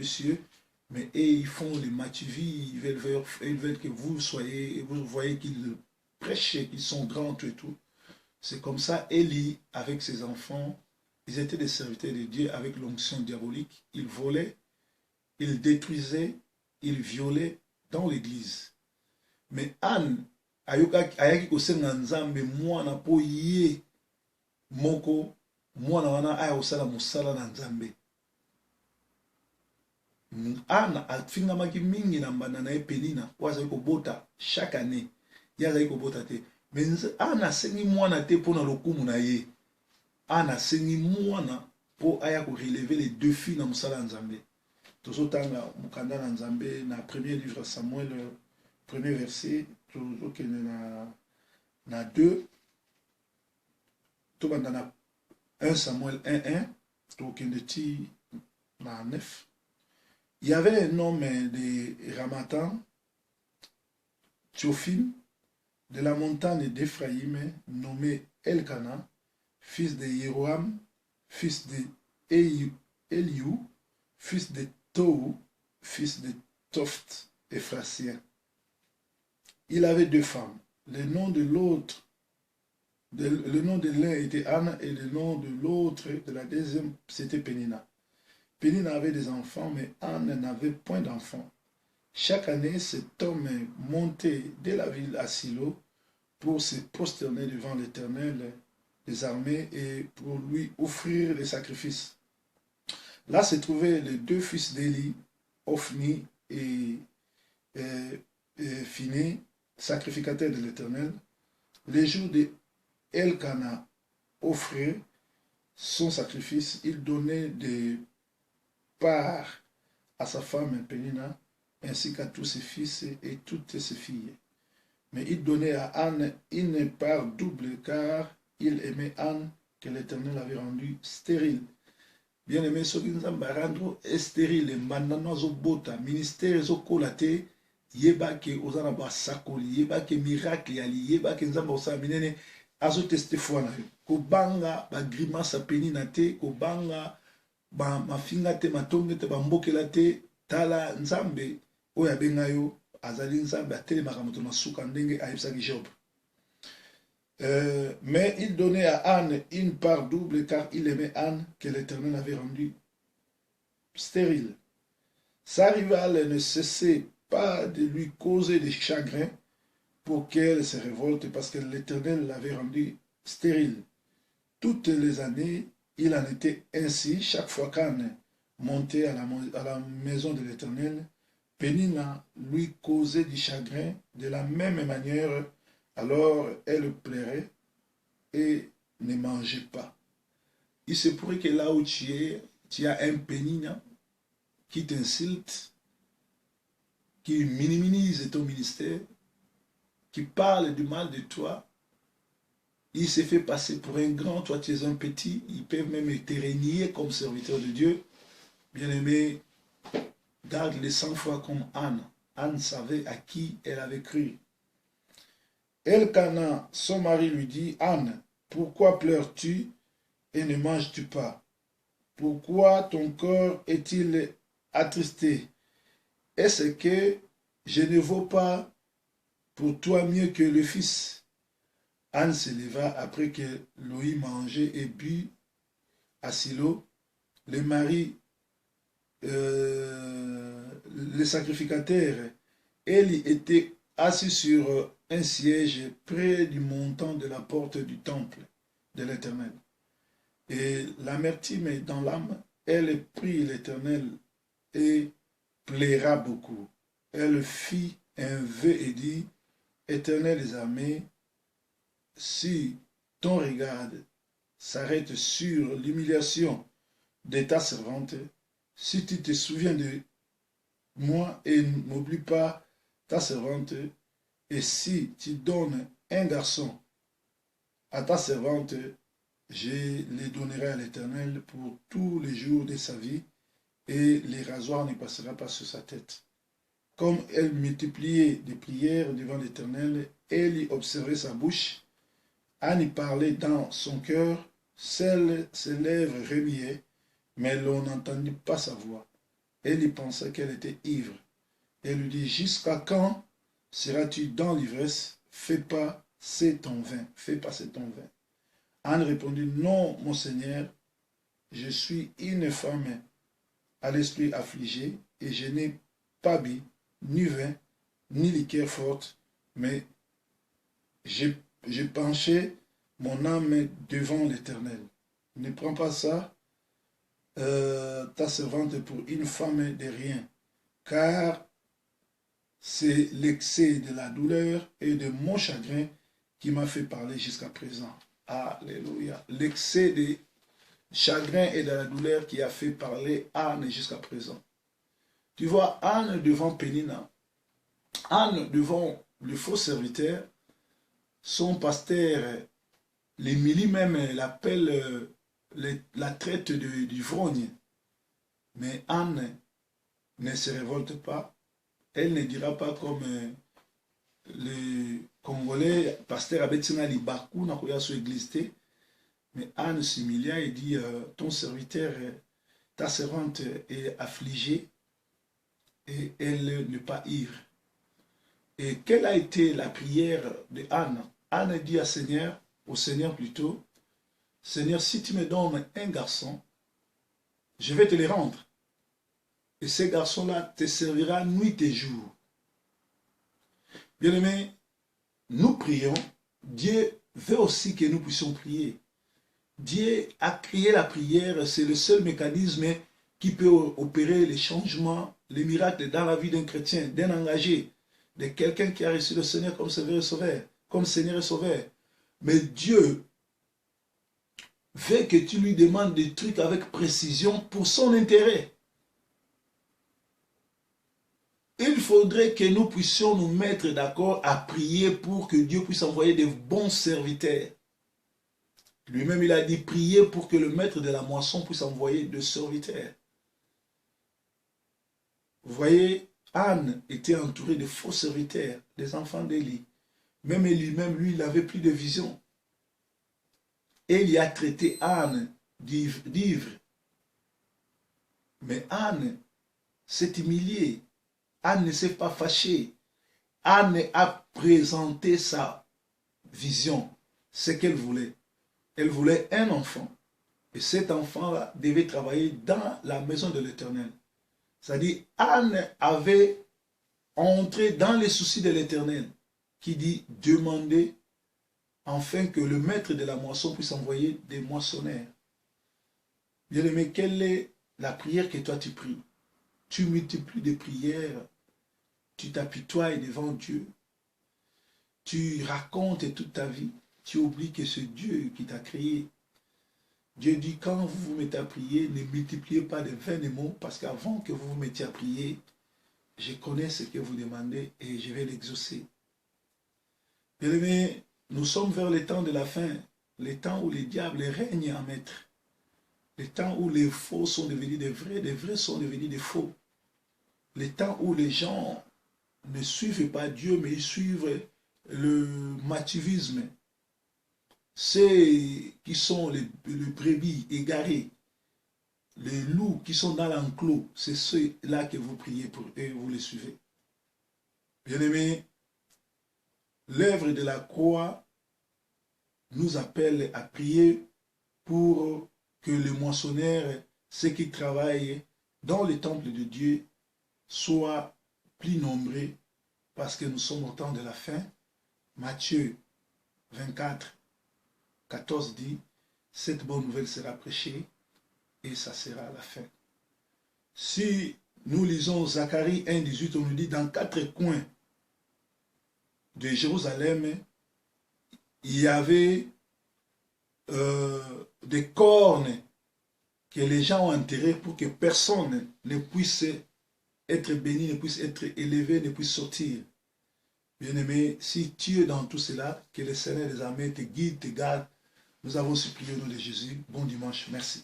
cieux, mais et ils font les matchs-vie, ils veulent que vous soyez, et vous voyez qu'ils prêchent, qu'ils sont grands et tout. C'est comme ça, Élie, avec ses enfants, ils étaient des serviteurs de Dieu avec l'onction diabolique. Ils volaient, ils détruisaient, ils violaient dans l'église. Mais Anne, ayaki kosenga nzambe mwana po ye moko mwana wana aya kosala mosala na nzambe. Anne afingamaki mingi na mbanda na ye Penina oyo azali kobota chaque année ye azali kobota te. Mais Anne asengi mwana te mpo na lokumu na ye. Anne asengi mwana mpo aya koreleve les défis na mosala ya nzambe. Tozotanga mokanda na nzambe na premier livre Samuel premier verset tozokende na 2 tobanda na 1 Samuel 1:1 tokende ti na 9. Il y avait un homme de Ramathan, Théophile, de la montagne d'Éphraïm, nommé Elkana, fils de Jéroham, fils de Eliou, fils de Tohu, fils de Topht, Éphrasien. Il avait 2 femmes. Le nom de l'un était Anne et le nom de l'autre, de la deuxième, c'était Pénina. Pénina avait des enfants, mais Anne n'avait point d'enfants. Chaque année, cet homme montait dès la ville à Silo pour se prosterner devant l'Éternel des armées et pour lui offrir des sacrifices. Là se trouvaient les 2 fils d'Élie, Ophni et Phiné, sacrificateurs de l'Éternel. Les jours de Elkana offrait son sacrifice, il donnait des parts à sa femme Pénina, ainsi qu'à tous ses fils et toutes ses filles. Mais il donnait à Anne une part double, car il aimait Anne, que l'Éternel avait rendue stérile. Bien aimé, ceux qui nous ont rendu stérile, maintenant zobota, ministère zokola te, yeba ke ozana ba sakoli, yeba ke miracle yali, yeba ke nzamba osala minene, azo teste foi na yo. Ko banga ba grimace Pénina te, ko banga ba mafinga te, matonge te, ba mbokela te, tala nzambe oyo abenga yo azali nzambe atelemaka moto na suka ndenge ayebisaki Job. Mais il donnait à Anne une part double car il aimait Anne que l'Éternel avait rendue stérile. Sa rivale ne cessait pas de lui causer des chagrins pour qu'elle se révolte parce que l'Éternel l'avait rendue stérile. Toutes les années, il en était ainsi chaque fois qu'Anne montait à la maison de l'Éternel. Pénina lui causait du chagrin de la même manière. Alors elle pleurait et ne mangeait pas. Il se pourrait que là où tu as un Pénina qui t'insulte, qui minimise ton ministère, qui parle du mal de toi. Il se fait passer pour un grand, toi tu es un petit. Ils peuvent même te régner comme serviteur de Dieu. Bien-aimé, garde les 100 fois comme Anne. Anne savait à qui elle avait cru. Elkana, son mari, lui dit, Anne, pourquoi pleures-tu et ne manges-tu pas? Pourquoi ton corps est-il attristé? Est-ce que je ne vaux pas pour toi mieux que le fils? Anne se leva après que Loï mangeait et bu à Silo. Le mari, le sacrificateur, Élie était assis sur un siège près du montant de la porte du temple de l'Éternel. Et l'amertume dans l'âme, elle prit l'Éternel et plaira beaucoup. Elle fit un vœu et dit, Éternel des armées, si ton regard s'arrête sur l'humiliation de ta servante, si tu te souviens de moi et n'oublie pas ta servante, et si tu donnes un garçon à ta servante, je les donnerai à l'Éternel pour tous les jours de sa vie, et les rasoirs ne passera pas sur sa tête. Comme elle multipliait des prières devant l'Éternel, elle y observait sa bouche, Anne y parlait dans son cœur, ses lèvres remuaient, mais l'on n'entendit pas sa voix. Elle y pensait qu'elle était ivre. Elle lui dit, jusqu'à quand seras-tu dans l'ivresse? Fais passer ton vin. Fais passer ton vin. Anne répondit, non, mon Seigneur, je suis une femme à l'esprit affligé et je n'ai pas bu ni vin, ni liqueur forte, mais j'ai penché mon âme devant l'Éternel. Ne prends pas ça, ta servante, pour une femme de rien, car c'est l'excès de la douleur et de mon chagrin qui m'a fait parler jusqu'à présent. Alléluia. L'excès de chagrin et de la douleur qui a fait parler Anne jusqu'à présent. Tu vois, Anne devant Pénina, Anne devant le faux serviteur, son pasteur, l'Émilie même, l'appelle la traite d'ivrogne. Mais Anne ne se révolte pas. Elle ne dira pas comme le Congolais, pasteur Abetina Libakou, n'a pas sur l'église. Mais Anne s'humilia et dit, ton serviteur, ta servante est affligée et elle n'est pas ivre. Et quelle a été la prière de Anne? Anne dit au Seigneur plutôt, Seigneur, si tu me donnes un garçon, je vais te le rendre. Et ce garçon-là te servira nuit et jour. Bien-aimés, nous prions. Dieu veut aussi que nous puissions prier. Dieu a créé la prière, c'est le seul mécanisme qui peut opérer les changements, les miracles dans la vie d'un chrétien, d'un engagé, de quelqu'un qui a reçu le Seigneur comme Seigneur et Sauveur, Seigneur et Sauveur. Mais Dieu veut que tu lui demandes des trucs avec précision pour son intérêt. Il faudrait que nous puissions nous mettre d'accord à prier pour que Dieu puisse envoyer des bons serviteurs. Lui-même, il a dit prier pour que le maître de la moisson puisse envoyer des serviteurs. Vous voyez, Anne était entourée de faux serviteurs, des enfants d'Élie. Même lui-même, lui, il n'avait plus de vision. Et il a traité Anne d'ivre. Mais Anne s'est humiliée. Anne ne s'est pas fâchée. Anne a présenté sa vision, ce qu'elle voulait. Elle voulait un enfant. Et cet enfant-là devait travailler dans la maison de l'Éternel. C'est-à-dire, Anne avait entré dans les soucis de l'Éternel, qui dit demander afin que le maître de la moisson puisse envoyer des moissonneurs. Bien-aimé, quelle est la prière que toi tu pries? Tu multiplies des prières, tu t'apitoies devant Dieu, tu racontes toute ta vie, tu oublies que c'est Dieu qui t'a créé. Dieu dit, quand vous vous mettez à prier, ne multipliez pas de vains mots, parce qu'avant que vous vous mettiez à prier, je connais ce que vous demandez et je vais l'exaucer. Bien-aimés, nous sommes vers le temps de la fin, le temps où les diables règnent en maître, le temps où les faux sont devenus des vrais sont devenus des faux, le temps où les gens ne suivent pas Dieu, mais ils suivent le mativisme. Ceux qui sont les brebis égarés, les loups qui sont dans l'enclos, c'est ceux-là que vous priez pour et vous les suivez. Bien-aimés, l'œuvre de la croix nous appelle à prier pour que les moissonneurs, ceux qui travaillent dans le temple de Dieu, soient plus nombreux parce que nous sommes au temps de la fin. Matthieu 24, 14 dit, cette bonne nouvelle sera prêchée et ça sera la fin. Si nous lisons Zacharie 1, 18, on nous dit dans 4 coins de Jérusalem, il y avait des cornes que les gens ont enterrées pour que personne ne puisse être béni, ne puisse être élevé, ne puisse sortir. Bien-aimé, si tu es dans tout cela, que le Seigneur des armées te guide, te garde. Nous avons supplié au nom de Jésus. Bon dimanche. Merci.